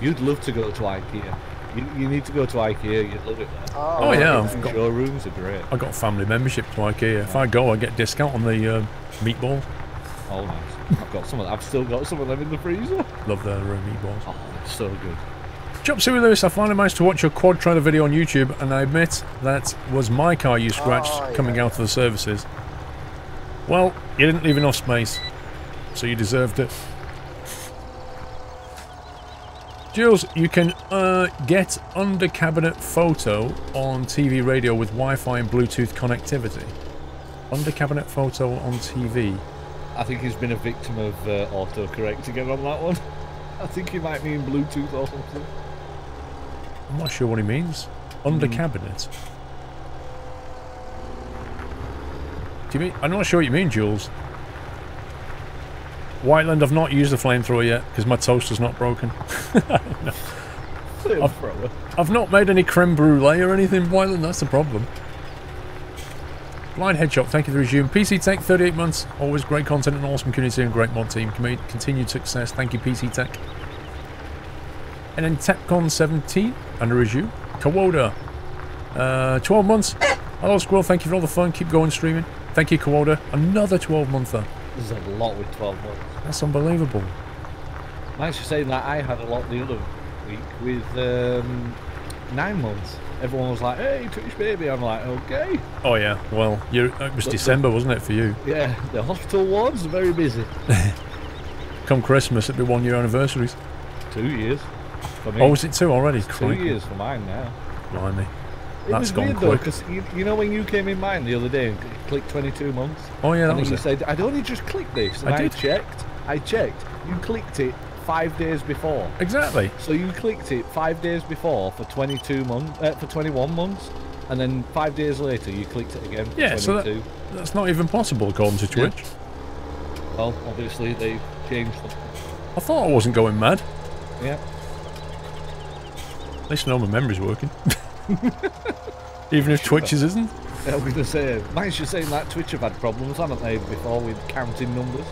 You'd love to go to IKEA. You need to go to IKEA, you'd love it there. Oh yeah, showrooms are great. I've got family membership to IKEA. If I go, I get discount on the meatball. Oh, nice. I've got some of them. I've still got some of them in the freezer. Love the meatballs. Oh, it's so good. Chop Suey Lewis, I finally managed to watch your quad trailer video on YouTube, and I admit that was my car you scratched coming out of the services. Well, you didn't leave enough space, so you deserved it. Jules, you can get under cabinet photo on TV radio with Wi-Fi and Bluetooth connectivity. Under cabinet photo on TV. I think he's been a victim of autocorrect again on that one. I think he might mean Bluetooth or something. I'm not sure what he means. Under cabinet. Do you mean? I'm not sure what you mean, Jules. Whiteland, I've not used the flamethrower yet because my toaster's not broken. No. I've not made any creme brulee or anything, Whiteland. That's the problem. Blind Headshot, thank you for the resume. PC Tech, 38 months. Always great content and awesome community and great mod team. Continued success. Thank you, PC Tech. And then Tapcon 17 and a resume. Kawoda, 12 months. Hello, Squirrel. Thank you for all the fun. Keep going streaming. Thank you, Kawoda. Another 12-monther. There's a lot with 12 months. That's unbelievable. Nice to say that I had a lot the other week with 9 months. Everyone was like, hey, Twitch baby. I'm like, okay. Oh, yeah. Well, it was December, wasn't it, for you? Yeah, the hospital wards are very busy. Come Christmas, it'll be 1 year anniversaries. 2 years for me. Oh, was it 2 already? 2 years for mine now. Blimey. That's gone quick. Though, because you know when you came in mine the other day and clicked 22 months? Oh, yeah, that and was you it. said, I'd only just clicked this. And I checked. You clicked it 5 days before. Exactly. So you clicked it 5 days before for 22 months, for 21 months, and then 5 days later you clicked it again for 22. So that's not even possible according to Twitch. Yeah. Well, obviously they've changed them. I thought I wasn't going mad. Yeah. At least I know my memory's working. Even if Twitch's isn't. I was going to say, man's just saying that Twitch have had problems, haven't they, before with counting numbers?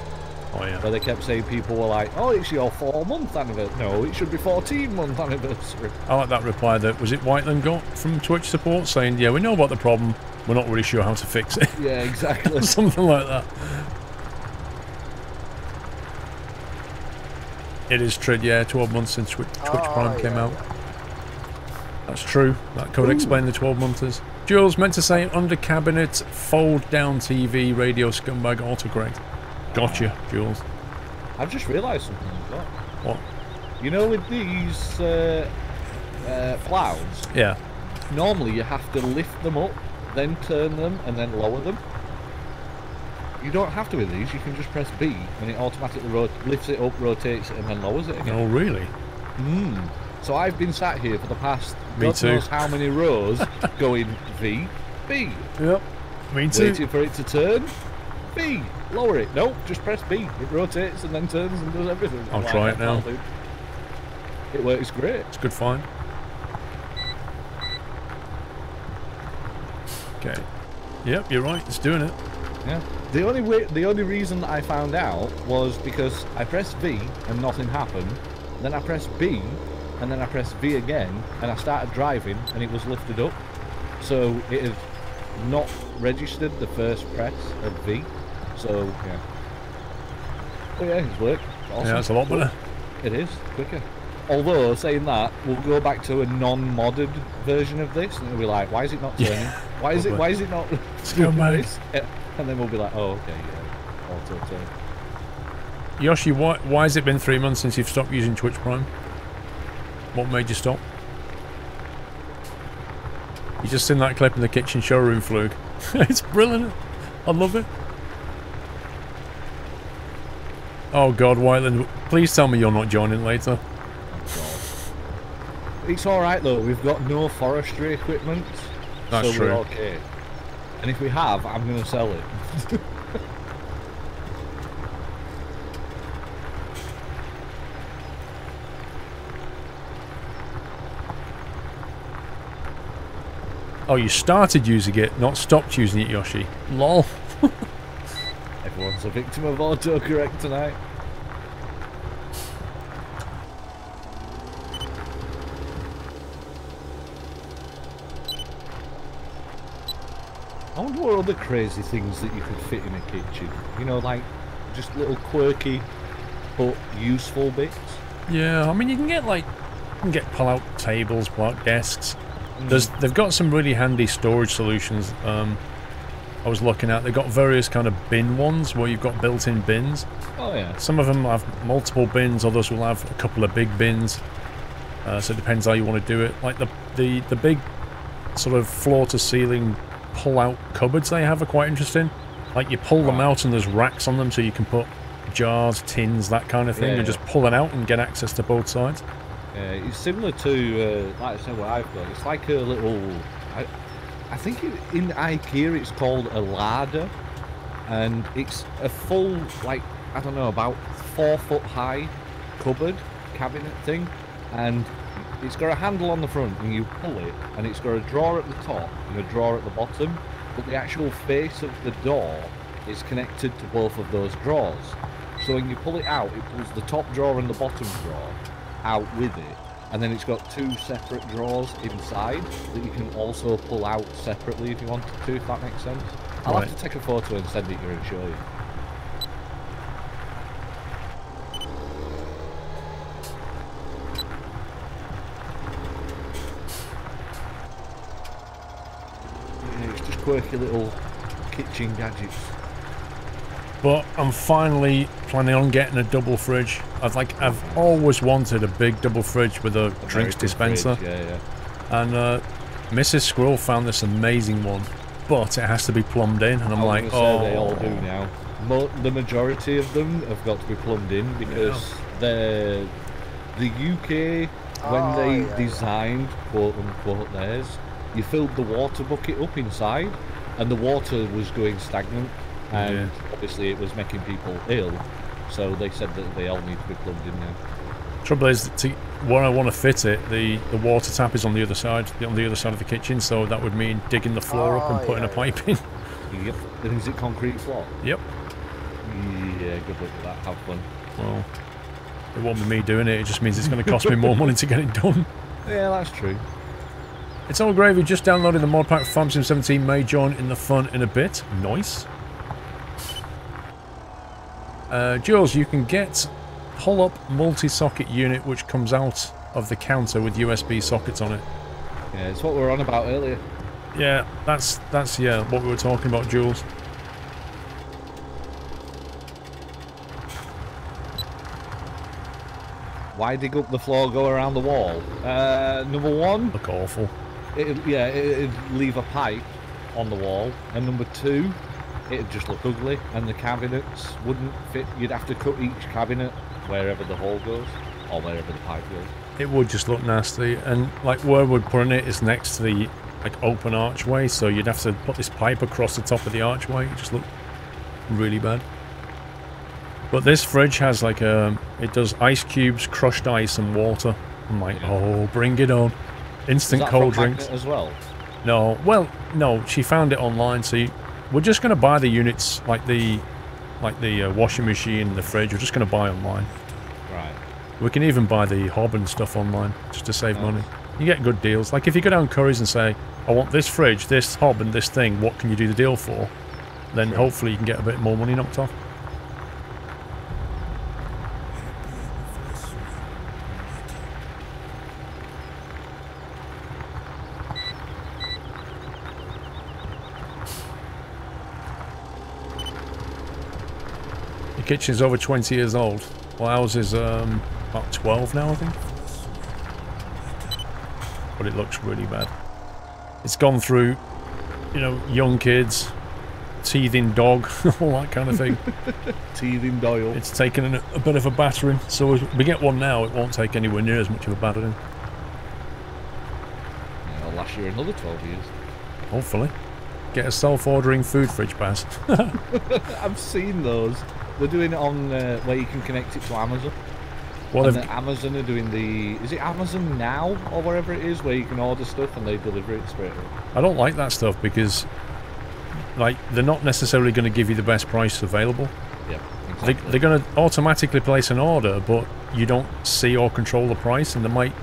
Oh, yeah. Where they kept saying people were like, oh, it's your 4-month anniversary. No, it should be 14-month anniversary. I like that reply that, was it Whiteland got from Twitch support saying, yeah, we know about the problem, we're not really sure how to fix it. Yeah, exactly. Something like that. It is true, yeah, 12 months since Twitch Prime came out. That's true. That could explain the 12-monthers. Jules meant to say under cabinet, fold down TV, radio scumbag autocorrect. Gotcha, Jules. I've just realised something as well. What? You know, with these clouds, yeah. Normally you have to lift them up, then turn them, and then lower them. You don't have to with these. You can just press B, and it automatically lifts it up, rotates it, and then lowers it again. Oh, really? So I've been sat here for the past God knows how many rows going V, B. Yep. Me too. Waiting for it to turn. B. Lower it. Nope, just press B. It rotates and then turns and does everything. I'll try it now. It works great. It's good fine. Okay. Yep, you're right. It's doing it. Yeah. The only reason that I found out was because I pressed V and nothing happened. Then I pressed B, and then I pressed V again, and I started driving, and it was lifted up. So it had not registered the first press of V. So yeah. Oh yeah, it's worked. Awesome. Yeah, it's a lot better. It is quicker. Although saying that, we'll go back to a non-modded version of this, and it'll be like, why is it not turning? Yeah, why is it not? This? And then we'll be like, oh okay, yeah, auto turn. Yoshi, why has it been 3 months since you've stopped using Twitch Prime? What made you stop? You just seen that clip in the kitchen showroom flug. It's brilliant. I love it. Oh God, Whiteland, please tell me you're not joining later. Oh, God. It's alright though, we've got no forestry equipment. That's so true. We're okay. And if we have, I'm going to sell it. Oh, you started using it, not stopped using it, Yoshi. Lol. Everyone's a victim of autocorrect tonight. I wonder what other crazy things that you could fit in a kitchen. You know, like just little quirky but useful bits. Yeah, I mean, you can get pull-out tables, pull-out desks. They've got some really handy storage solutions. I was looking at. They've got various kind of bin ones where you've got built-in bins. Oh yeah. Some of them have multiple bins. Others will have a couple of big bins. So it depends how you want to do it. Like the big sort of floor-to-ceiling pull-out cupboards they have are quite interesting. Like you pull them out and there's racks on them, so you can put jars, tins, that kind of thing, and just pull it out and get access to both sides. It's similar to, like I said, what I've got. It's like a little, I think in IKEA it's called a larder, and it's a full, like, I don't know, about 4 foot high cupboard cabinet thing, and it's got a handle on the front, and you pull it, and it's got a drawer at the top and a drawer at the bottom, but the actual face of the door is connected to both of those drawers. So when you pull it out, it pulls the top drawer and the bottom drawer out with it, and then it's got 2 separate drawers inside that you can also pull out separately if you wanted to, if that makes sense. I'll have to take a photo and send it here and show you. Yeah, it's just quirky little kitchen gadgets. But I'm finally planning on getting a double fridge. I've always wanted a big double fridge with a drinks dispenser. Fridge, yeah. And Mrs. Squirrel found this amazing one, but it has to be plumbed in, and I'm like, oh. They all do now. The majority of them have got to be plumbed in because the UK, when they designed quote unquote theirs, you filled the water bucket up inside, and the water was going stagnant. And obviously it was making people ill, so they said that they all need to be plugged in now. Trouble is, where I want to fit it, the water tap is on the other side of the kitchen, so that would mean digging the floor up and putting a pipe in. Yep. And is it concrete floor? Yep. Yeah, good luck with that. Have fun. Well, it won't be me doing it. It just means it's going to cost me more money to get it done. Yeah, that's true. It's all gravy. Just downloaded the mod pack for Farm Sim 17. May join in the fun in a bit. Nice. Jules, you can get pull-up multi-socket unit which comes out of the counter with USB sockets on it. Yeah, it's what we were on about earlier. Yeah, that's what we were talking about, Jules. Why dig up the floor, go around the wall? Number one, look awful. It'd leave a pipe on the wall, and number 2, it'd just look ugly, and the cabinets wouldn't fit. You'd have to cut each cabinet wherever the hole goes, or wherever the pipe goes. It would just look nasty, and like where we're putting it is next to the open archway, so you'd have to put this pipe across the top of the archway. It just looked really bad. But this fridge has it does ice cubes, crushed ice, and water. I'm like, oh, bring it on! Instant cold drinks as well. No, well, no, she found it online, so we're just going to buy the units, like the washing machine and the fridge. We're just going to buy online. Right. We can even buy the hob and stuff online, just to save money. You get good deals. Like, if you go down Curry's and say, I want this fridge, this hob, and this thing, what can you do the deal for? Then hopefully you can get a bit more money knocked off. Kitchen's over 20 years old. Well, ours is about 12 now, I think. But it looks really bad. It's gone through, you know, young kids, teething dog, all that kind of thing. Teething Doyle. It's taken a bit of a battering. So if we get one now, it won't take anywhere near as much of a battering. Yeah, it'll last you another 12 years. Hopefully. Get a self-ordering food fridge pass. I've seen those. They're doing it on where you can connect it to Amazon. Well, and Amazon are doing is it Amazon Now or wherever it is where you can order stuff and they deliver it straight away? I don't like that stuff because, like, they're not necessarily going to give you the best price available. Yeah, exactly. They're going to automatically place an order, but you don't see or control the price, and they might...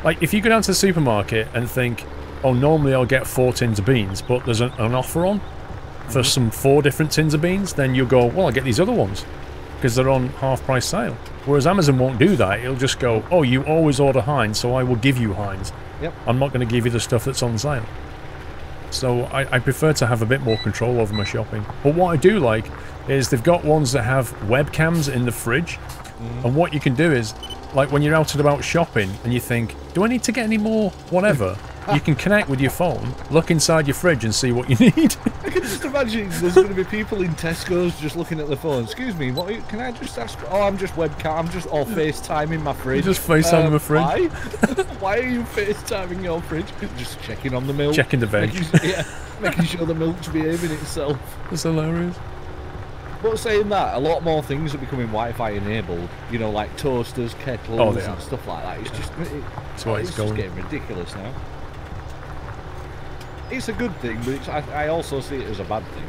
Like, if you go down to the supermarket and think, oh, normally I'll get 4 tins of beans, but there's an offer on, for some 4 different tins of beans, then you'll go, well, I'll get these other ones because they're on half-price sale. Whereas Amazon won't do that. It'll just go, oh, you always order Heinz, so I will give you Heinz. Yep. I'm not going to give you the stuff that's on sale. So I prefer to have a bit more control over my shopping. But what I do like is they've got ones that have webcams in the fridge. And what you can do is, like when you're out and about shopping and you think, do I need to get any more whatever? You can connect with your phone, look inside your fridge and see what you need. I can just imagine there's going to be people in Tesco's just looking at the phone. Excuse me, can I just ask? Oh, I'm just webcam. I'm just all FaceTiming my fridge. You're just FaceTiming my fridge? Why? Why are you FaceTiming your fridge? Just checking on the milk. Checking the veg. Making sure the milk's behaving itself. That's hilarious. But saying that, a lot more things are becoming Wi-Fi enabled. You know, like toasters, kettles, and stuff like that. It's just, it's just getting ridiculous now. It's a good thing, but I also see it as a bad thing.